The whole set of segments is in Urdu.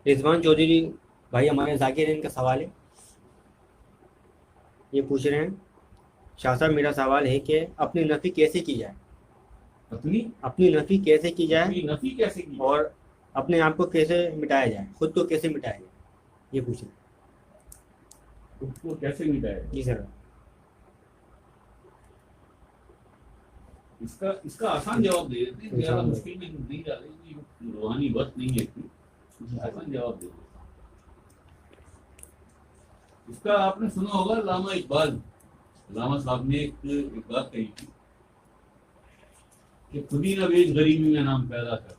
رضوان چودھری بھائی ہمارے ذاکرین کا سوال ہے، یہ پوچھ رہے ہیں شاہ صاحب میرا سوال ہے کہ اپنی نفی کیسے کی جائے، اپنی نفی کیسے کی جائے نفی کیسے کی اور اپنے آپ کو کیسے مٹایا جائے، خود کو کیسے مٹایا جائے، یہ پوچھ رہے ہیں۔ خود کو کیسے مٹائے؟ جی سر۔ اس کا آسان جواب دے دیتے ہیں، زیادہ مشکل میں نہیں ڈالے، روحانی وقت نہیں ہے، آسان جواب دے دیتے۔ اس کا آپ نے سنا ہوگا، علامہ اقبال، علامہ صاحب نے ایک بات کہی تھی کہ خودی نہ بیچ غریبی میں نام پیدا کر،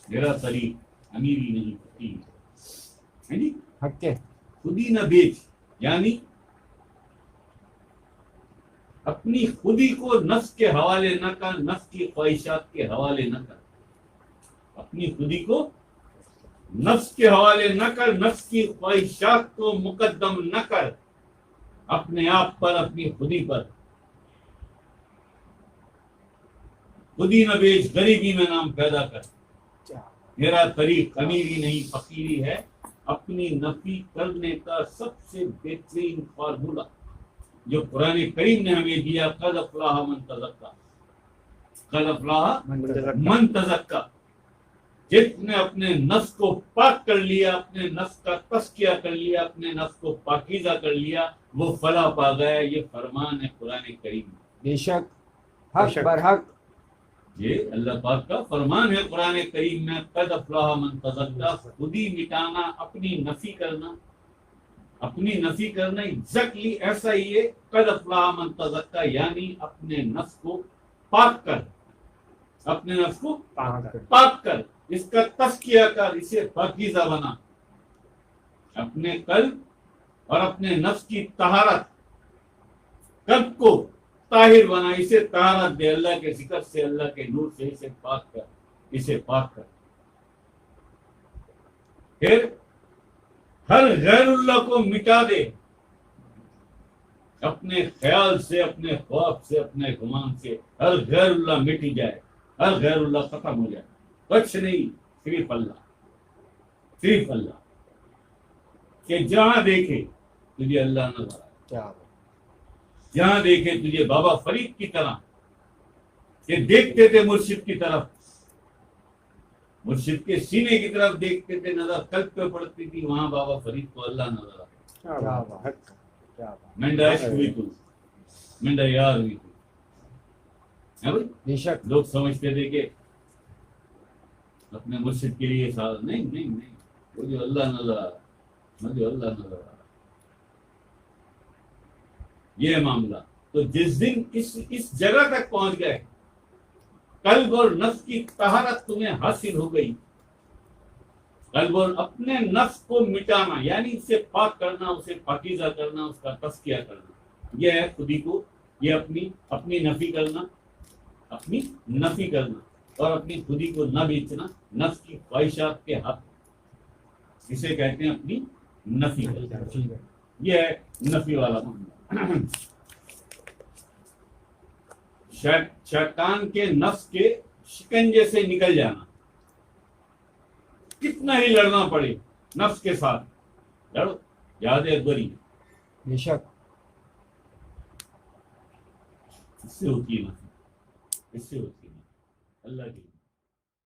میرا طریق امیری نہیں فقیری ہے جی، حق ہے۔ خودی نہ بیچ یعنی اپنی خودی کو نفس کے حوالے نہ کر، نفس کی خواہشات کے حوالے نہ کر، اپنی خودی کو نفس کے حوالے نہ کر، نفس کی خواہشات کو مقدم نہ کر اپنے آپ پر، اپنی خودی پر۔ خودی نہ بیچ غریبی میں نام پیدا کر، میرا طریق امیری نہیں فقیری ہے۔ اپنی نفی کرنے کا سب سے بہترین فارمولہ جو قرآن کریم نے ہمیں دیا، قد افلاح من تزکا، قد افلاح من تزکا، جس نے اپنے نفس کو پاک کر لیا، اپنے نفس کا تزکیہ کر لیا، اپنے نفس کو پاکیزہ کر لیا، وہ فلاح پا گیا۔ یہ فرمان ہے قرآن کریم میں، بے شک، حق برحق، یہ اللہ پاک کا فرمان ہے قرآن کریم میں، قد افلاح من تزکا، خودی مٹانا، اپنی نفی کرنا، اپنی نفی کرنا ایگزیکٹلی ایسا ہی ہے، قد افلاح من تزکا یعنی اپنے نفس کو پاک کر، اپنے نفس کو پاک کر، اس کا تزکیہ کر، اسے پاکیزہ بنا، اپنے قلب اور اپنے نفس کی طہارت، قلب کو طاہر بنا، اسے طہارت دے، اللہ کے ذکر سے، اللہ کے نور سے اسے پاک کر، اسے پاک کر۔ پھر ہر غیر اللہ کو مٹا دے، اپنے خیال سے، اپنے خواب سے، اپنے گمان سے ہر غیر اللہ مٹ جائے، ہر غیر اللہ ختم ہو جائے، کچھ نہیں، صرف اللہ، صرف اللہ، کہ جہاں دیکھے تجھے اللہ نظر آئے، جہاں دیکھے تجھے بابا فرید کی طرح، کہ دیکھتے تھے مرشد کی طرف، مرشد کے سینے کی طرف دیکھتے تھے، نظر قلب پہ پڑتی تھی، وہاں بابا فرید کو اللہ نظر آئے۔ منڈا عشق ہوئی تو، منڈا یار ہوئی تو، بے شک، لوگ سمجھتے تھے کہ اپنے مرشد کے لیے ساتھ، نہیں نہیں نہیں، وہ جو اللہ نظر آ رہا، مجھے اللہ نظر آ رہا، یہ معاملہ۔ تو جس دن اس جگہ تک پہنچ گئے، قلب اور نفس کی طہارت تمہیں حاصل ہو گئی، قلب اور اپنے نفس کو مٹانا یعنی اسے پاک کرنا، اسے پاکیزہ کرنا، اس کا تزکیہ کرنا، یہ ہے خودی کو، یہ اپنی نفی کرنا، اپنی نفی کرنا، اور اپنی خودی کو نہ بیچنا نفس کی خواہشات کے ہاتھ، اسے کہتے ہیں اپنی نفی کرنا، یہ ہے نفی والا معاملہ۔ شیطان کے نفس کے شکنجے سے نکل جانا، کتنا ہی لڑنا پڑے نفس کے ساتھ، لڑو، یاد ہے اکبری، بے شک، اس سے ہوتی ہے نفی، اس سے ہوتی ہے نفی، اللہ کی